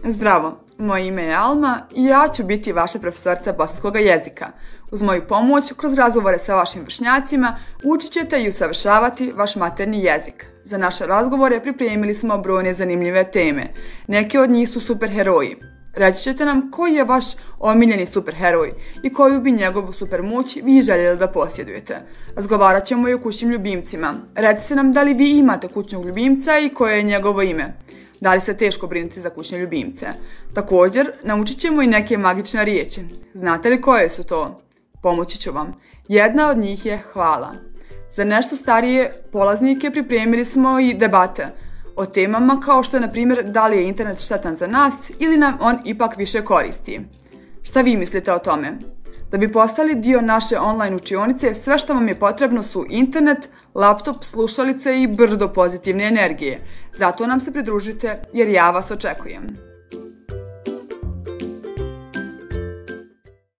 Zdravo, moje ime je Alma i ja ću biti vaša profesorica bosanskog jezika. Uz moju pomoć, kroz razgovore sa vašim vršnjacima, učit ćete i usavršavati vaš maternji jezik. Za naše razgovore pripremili smo brojne zanimljive teme. Neke od njih su superheroji. Reći ćete nam koji je vaš omiljeni superheroj i koju bi njegovu supermoć vi željeli da posjedujete. Razgovarat ćemo i o kućnim ljubimcima. Recite nam da li vi imate kućnog ljubimca i koje je njegovo ime. Da li se teško brinuti za kućne ljubimce? Također, naučit ćemo i neke magične riječi. Znate li koje su to? Pomoći ću vam. Jedna od njih je hvala. Za nešto starije polaznike pripremili smo i debate o temama kao što je, na primjer, da li je internet štetan za nas ili nam on ipak više koristi. Šta vi mislite o tome? Da bi postali dio naše online učionice, sve što vam je potrebno su internet, laptop, slušalice i brdo pozitivne energije. Zato nam se pridružite jer ja vas očekujem.